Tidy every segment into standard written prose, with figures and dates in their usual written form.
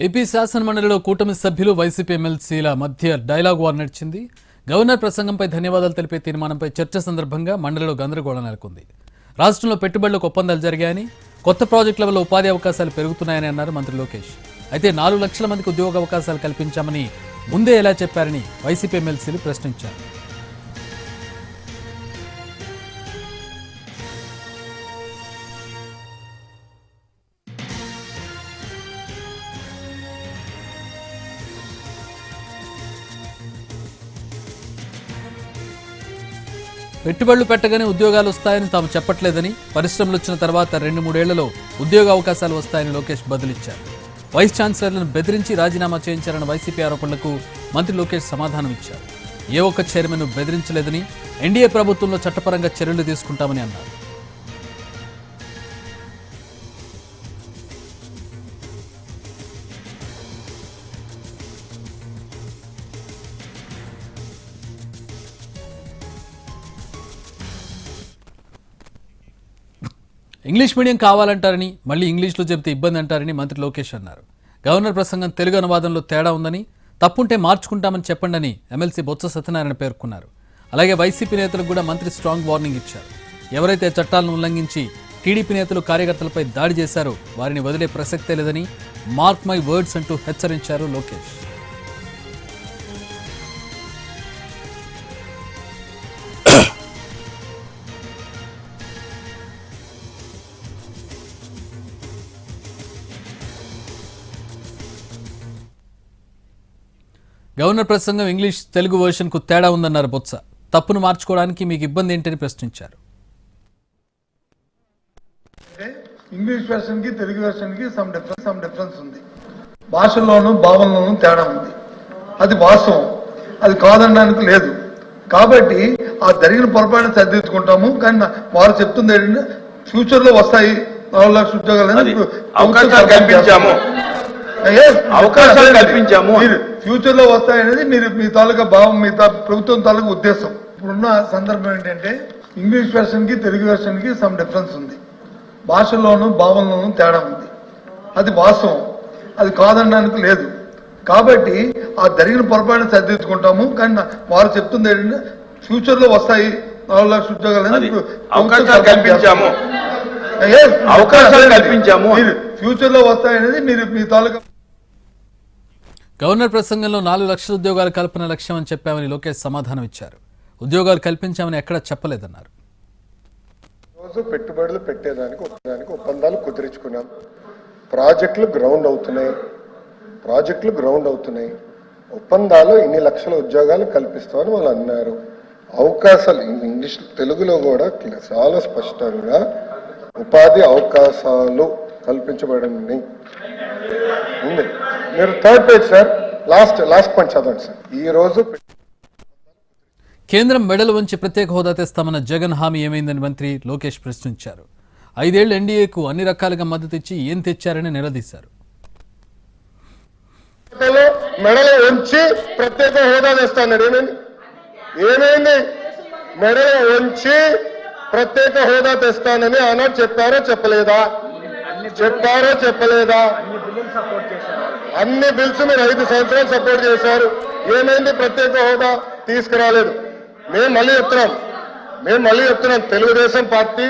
AP శాసనమండలిలో కూటమి సభ్యులు YCP ఎమ్మెల్సీల మధ్య డైలాగ్ వార్ నడిచింది. గవర్నర్ ప్రసంగంపై ధన్యవాదాలు తెలిపే తీర్మానంపై చర్చ సందర్భంగా మండలిలో గందరగోళం నెలకొంది. రాష్ట్రంలో పెట్టుబడులకు ఒప్పందాలు జరిగాయని, కొత్త ప్రాజెక్టుల వల్ల ఉపాధి అవకాశాలు పెరుగుతున్నాయని అన్నారు మంత్రి లోకేష్. అయితే 4 లక్షల మందికి ఉద్యోగ అవకాశాలు కల్పించామని ముందే ఎలా చెప్పారని వైసీపీ ఎమ్మెల్సీలు ప్రశ్నించారు. పెట్టుబడులు పెట్టగానే ఉద్యోగాలు వస్తాయని తాము చెప్పట్లేదని, పరిశ్రమలు వచ్చిన తర్వాత 2-3 ఏళ్లలో ఉద్యోగ అవకాశాలు వస్తాయని లోకేష్ బదులిచ్చారు. వైస్ ఛాన్సలర్లను బెదిరించి రాజీనామా చేయించారన్న వైసీపీ ఆరోపణలకు మంత్రి లోకేష్ సమాధానం ఇచ్చారు. ఏ ఒక్క చైర్మన్ బెదిరించలేదని, ఎన్డీఏ ప్రభుత్వంలో చట్టపరంగా చర్యలు తీసుకుంటామని అన్నారు. ఇంగ్లీష్ మీడియం కావాలంటారని, మళ్ళీ ఇంగ్లీష్లో చెబితే ఇబ్బంది అంటారని మంత్రి లోకేష్ అన్నారు. గవర్నర్ ప్రసంగం తెలుగు అనువాదంలో తేడా ఉందని, తప్పుంటే మార్చుకుంటామని చెప్పండని ఎమ్మెల్సీ బొత్స సత్యనారాయణ పేర్కొన్నారు. అలాగే వైసీపీ నేతలకు కూడా మంత్రి స్ట్రాంగ్ వార్నింగ్ ఇచ్చారు. ఎవరైతే చట్టాలను ఉల్లంఘించి టీడీపీ నేతలు కార్యకర్తలపై దాడి చేశారో వారిని వదిలే ప్రసక్తే లేదని మార్క్ మై వర్డ్స్ అంటూ హెచ్చరించారు లోకేష్. గవర్నర్ ప్రసంగం ఇంగ్లీష్ తెలుగు వర్షన్కు తేడా ఉందన్నారు బొత్స. తప్పును మార్చుకోవడానికి మీకు ఇబ్బంది ఏంటని ప్రశ్నించారు. ఇంగ్లీష్ వెర్షన్ కి తెలుగు వెర్షన్ కి సమ్ డిఫరెన్స్ ఉంది. భాషల్లోనూ భావనలోనూ తేడా ఉంది. అది వాస్తవం, అది కాదనడానికి లేదు. కాబట్టి ఆ జరిగిన పొరపాటును సరిదిద్దుకుంటాము. కానీ వారు చెప్తుంది ఏంటంటే ఫ్యూచర్ లో వస్తాయి 4 లక్షల ఉద్యోగాలు అవకాశాలు కల్పించాము. ఫ్యూచర్ లో వస్తాయనేది మీ తాలూకా భావం, మీ ప్రభుత్వం తాలూకా ఉద్దేశం. ఇప్పుడున్న సందర్భం ఏంటంటే ఇంగ్లీష్ వెర్షన్ కి తెలుగు వెర్షన్ కి సమ్ డిఫరెన్స్ ఉంది. భాషల్లోనూ భావనలోనూ తేడా ఉంది. అది వాస్తవం, అది కాదనడానికి లేదు. కాబట్టి ఆ జరిగిన పొరపాటును సరిదిద్దుకుంటాము. కానీ వారు చెప్తుంది ఏంటంటే ఫ్యూచర్ లో వస్తాయి 4 లక్షల ఉద్యోగాలు కల్పించాము. ఫ్యూచర్ లో వస్తాయనేది మీ తాలూకా. గవర్నర్ ప్రసంగంలో 4 లక్షల ఉద్యోగాలు కల్పన లక్ష్యం అని చెప్పామని లోకేష్ సమాధానం ఇచ్చారు. ఉద్యోగాలు కల్పించామని ఎక్కడా చెప్పలేదన్నారు. రోజు పెట్టుబడులు పెట్టేదానికి ఒప్పందాలు కుదిరించుకున్నాం. ప్రాజెక్టులు గ్రౌండ్ అవుతున్నాయి. ఒప్పందాలు ఇన్ని లక్షల ఉద్యోగాలు కల్పిస్తామని వాళ్ళు అన్నారు. అవకాశాలు ఇంగ్లీష్ తెలుగులో కూడా చాలా స్పష్టంగా ఉపాధి అవకాశాలు కల్పించబడింది. మీరు 3rd page sir, last point చదవండి సార్. ఈ రోజు కేంద్రం మెడలు వంచి ప్రత్యేక హోదా తెస్తామన్న జగన్ హామీ ఏమైందని మంత్రి లోకేష్ ప్రశ్నించారు. 5 ఏళ్లు ఎన్డీఏకు అన్ని రకాలుగా మద్దతు ఇచ్చి ఏం తెచ్చారని నిలదీశారు. మెడలు వంచి ప్రత్యేక హోదా తెస్తాడు. ఏమైంది? మెడలు వంచి ప్రత్యేక హోదా తెస్తానని ఆనాడు చెప్పారో చెప్పలేదా? అన్ని బిల్స్ మీరు 5 సంవత్సరాలు సపోర్ట్ చేశారు. ఏమైంది? ప్రత్యేక హోదా తీసుకురాలేదు. మేము మళ్ళీ చెప్తున్నాం తెలుగుదేశం పార్టీ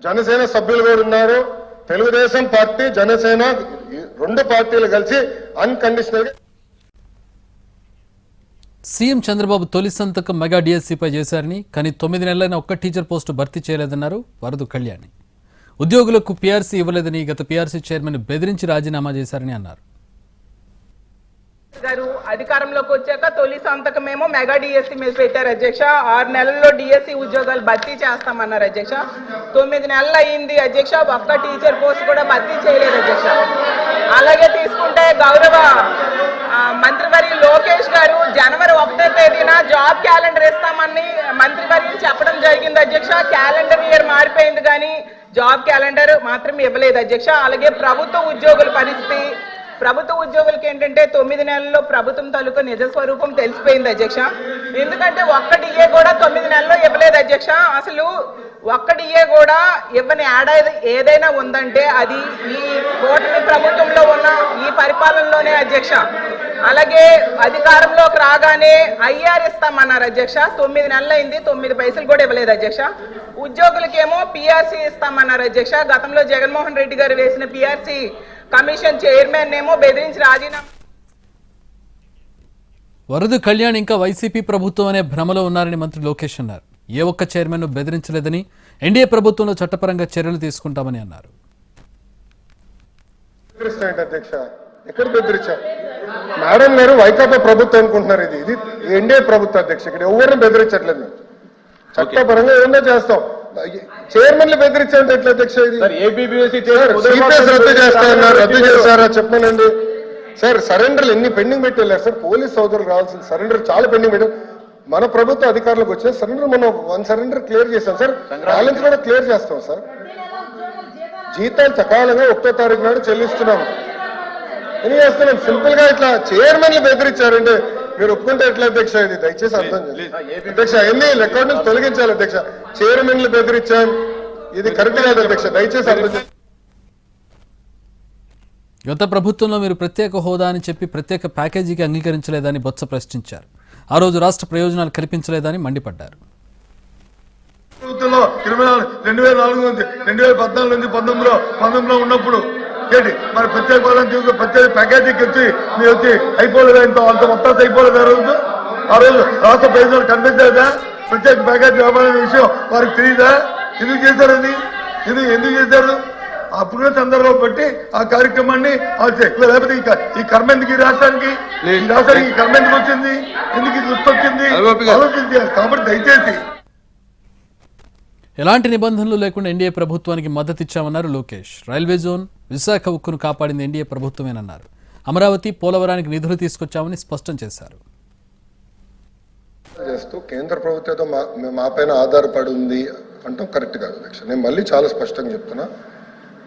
జనసేన సభ్యులు కూడా ఉన్నారు. తెలుగుదేశం పార్టీ జనసేన 2 పార్టీలు కలిసి అన్కండిషనల్ గా సీఎం చంద్రబాబు తొలి సంతకం మెగా డిఎస్సీపై చేశారని, కానీ 9 నెలలైన ఒక్క టీచర్ పోస్టు భర్తీ చేయలేదన్నారు వరదు కళ్యాణి. ఉద్యోగులకు పీఆర్సీ ఇవ్వలేదని గత పీఆర్సీ చైర్మన్ బెదిరించి రాజీనామా చేశారని అన్నారు. గారు అధికారంలోకి వచ్చాక తొలి సంతకమేమో మెగా డిఎస్సీ మీద పెట్టారు అధ్యక్ష. 6 నెలల్లో డిఎస్సీ ఉద్యోగాలు భర్తీ చేస్తామన్నారు అధ్యక్ష. 9 నెలలు అయింది అధ్యక్ష, ఒక్క టీచర్ పోస్ట్ కూడా భర్తీ చేయలేదు అధ్యక్ష. అలాగే తీసుకుంటే గౌరవ మంత్రివర్యులు లోకేష్ గారు జనవరి 1వ తేదీన జాబ్ క్యాలెండర్ ఇస్తామని మంత్రివర్యులు చెప్పడం జరిగింది అధ్యక్ష. క్యాలెండర్ ఇయర్ మారిపోయింది కానీ జాబ్ క్యాలెండర్ మాత్రం ఇవ్వలేదు అధ్యక్ష. అలాగే ప్రభుత్వ ఉద్యోగుల పరిస్థితి, ప్రభుత్వ ఉద్యోగులకి ఏంటంటే 9 నెలల్లో ప్రభుత్వం తాలూకా నిజ స్వరూపం తెలిసిపోయింది అధ్యక్ష. ఎందుకంటే ఒక్క డిఏ కూడా 9 నెలల్లో ఇవ్వలేదు అధ్యక్ష. అసలు ఒక్కడియే కూడా ఇవ్వని ఏదైనా ఉందంటే అది ఈ కూటమి ప్రభుత్వంలో ఉన్న ఈ పరిపాలనలోనే అధ్యక్ష. అలాగే అధికారంలోకి రాగానే ఐఆర్ ఇస్తామన్నారు అధ్యక్ష. 9 నెలలు అయింది, 9 పైసలు కూడా ఇవ్వలేదు అధ్యక్ష. ఉద్యోగులకేమో పిఆర్సీ ఇస్తామన్నారు అధ్యక్ష. గతంలో జగన్మోహన్ రెడ్డి గారు వేసిన పిఆర్సీ కమిషన్ చైర్మన్ ఏమో బెదిరించి రాజీనామా. వరద కళ్యాణ్ ఇంకా వైసీపీ ప్రభుత్వం అనే భ్రమలో ఉన్నారని మంత్రి లోకేష్ అన్నారు. ఏ ఒక్క చైర్మన్ను బెదిరించలేదని, ఎన్డీఏ ప్రభుత్వంలో చట్టపరంగా చర్యలు తీసుకుంటామని అన్నారు. అధ్యక్ష ఎక్కడ బెదిరించాం? మేడం గారు వైకాపా ప్రభుత్వం అనుకుంటున్నారు. ఇది ఎన్డీఏ ప్రభుత్వం అధ్యక్ష. ఇక్కడ ఎవరిని బెదిరించట్లేదు. మేము చట్టపరంగా ఏమన్నా చేస్తాం. చైర్మన్లు బెదిరించాలంటే ఎట్లా అధ్యక్ష? ఇది సిపిఎస్ రద్దు చేస్తారన్నారు, రద్దు చేస్తారా చెప్పానండి సార్. సరెండర్లు ఎన్ని పెండింగ్ పెట్టి వెళ్ళారు సార్. పోలీస్ సోదరులు రావాల్సిన సరెండర్ చాలా పెండింగ్ పెట్టారు. మన ప్రభుత్వ అధికారులకు వచ్చే సరెండర్ మనం 1 సరెండర్ క్లియర్ చేస్తాం సార్. బ్యాలెన్స్ కూడా క్లియర్ చేస్తాం సార్. జీతాలు సకాలంగా 1వ తారీఖు నాడు చెల్లిస్తున్నాం. ఏం చేస్తున్నాం? సింపుల్ గా ఇట్లా చైర్మన్లు బెదిరించారంటే మీరు ఒప్పుకుంటే ఎట్లా అధ్యక్ష? ఇది దయచేసి అర్థం చేయండి అధ్యక్ష. ఎన్ని రికార్డు నుంచి తొలగించాలి అధ్యక్ష. చైర్మన్లు బెదిరించాం, ఇది కరెక్ట్ కాదు అధ్యక్ష. దయచేసి అర్థం చేయండి. గత ప్రభుత్వంలో మీరు ప్రత్యేక హోదా అని చెప్పి ప్రత్యేక ప్యాకేజీకి అంగీకరించలేదని బొత్స ప్రశ్నించారు. ఆ రోజు రాష్ట్ర ప్రయోజనాలు కల్పించలేదని మండిపడ్డారు. ప్రభుత్వంలో 2004 నుంచి 2014 నుంచి 19లో ఉన్నప్పుడు ఏంటి మరి ప్రత్యేక హోదాని ప్రత్యేక ప్యాకేజీకి వచ్చి మీరు వచ్చి అయిపోలేదు, ఇంత వాళ్ళతో మొత్తం అయిపోలేదు. ఆ రోజు రాష్ట్ర ప్రయోజనాలు కనిపించలేదా? ప్రత్యేక ప్యాకేజీ వ్యాపారం విషయం వారికి తెలియదా? ఎందుకు చేశారు? అది ఎందుకు చేశారు? అప్పుడున్న సందర్భం బట్టి ఆ కార్యక్రమాన్ని లేకపోతే ఈ కర్మ ఎందుకు ఈ రాష్ట్రానికి ఈ కర్మ ఎందుకు వచ్చింది? ఎందుకు ఇది వచ్చింది ఆలోచించారు. కాబట్టి దయచేసి ఎలాంటి నిబంధనలు లేకుండా ఎన్డీఏ ప్రభుత్వానికి మద్దతు ఇచ్చామన్నారు లోకేష్. రైల్వే జోన్, విశాఖ ఉక్కును కాపాడింది ఎన్డీఏ ప్రభుత్వమేనన్నారు. అమరావతి, పోలవరానికి నిధులు తీసుకొచ్చామని స్పష్టం చేశారు. చేస్తూ కేంద్ర ప్రభుత్వంతో మా పైన ఆధారపడి ఉంది అంటాం కరెక్ట్ కాదు అధ్యక్ష. నేను మళ్ళీ చాలా స్పష్టంగా చెప్తున్నా.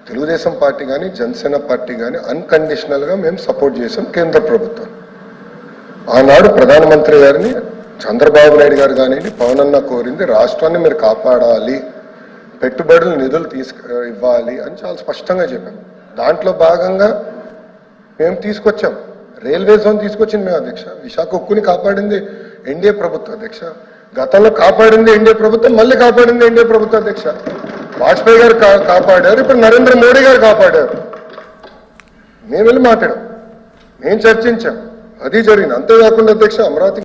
తెలుగుదేశం పార్టీ కానీ జనసేన పార్టీ కానీ అన్కండిషనల్ గా మేము సపోర్ట్ చేసాం కేంద్ర ప్రభుత్వం. ఆనాడు ప్రధానమంత్రి గారిని చంద్రబాబు నాయుడు గారు కానీ పవన్ అన్న కోరింది రాష్ట్రాన్ని మీరు కాపాడాలి, పెట్టుబడులు నిధులు ఇవ్వాలి అని చాలా స్పష్టంగా చెప్పాం. దాంట్లో భాగంగా మేము తీసుకొచ్చాం. రైల్వే జోన్ తీసుకొచ్చింది మేము అధ్యక్ష. విశాఖ ఉక్కుని కాపాడింది ఎన్డీఏ ప్రభుత్వం అధ్యక్ష. గతంలో కాపాడింది ఎన్డీఏ ప్రభుత్వం, మళ్ళీ కాపాడింది ఎన్డీఏ ప్రభుత్వం అధ్యక్ష. వాజ్పేయి గారు కాపాడారు, ఇప్పుడు నరేంద్ర మోడీ గారు కాపాడారు. మేము వెళ్ళి మాట్లాడాం, మేము చర్చించాం, అది జరిగింది. అంతేకాకుండా అధ్యక్ష అమరావతి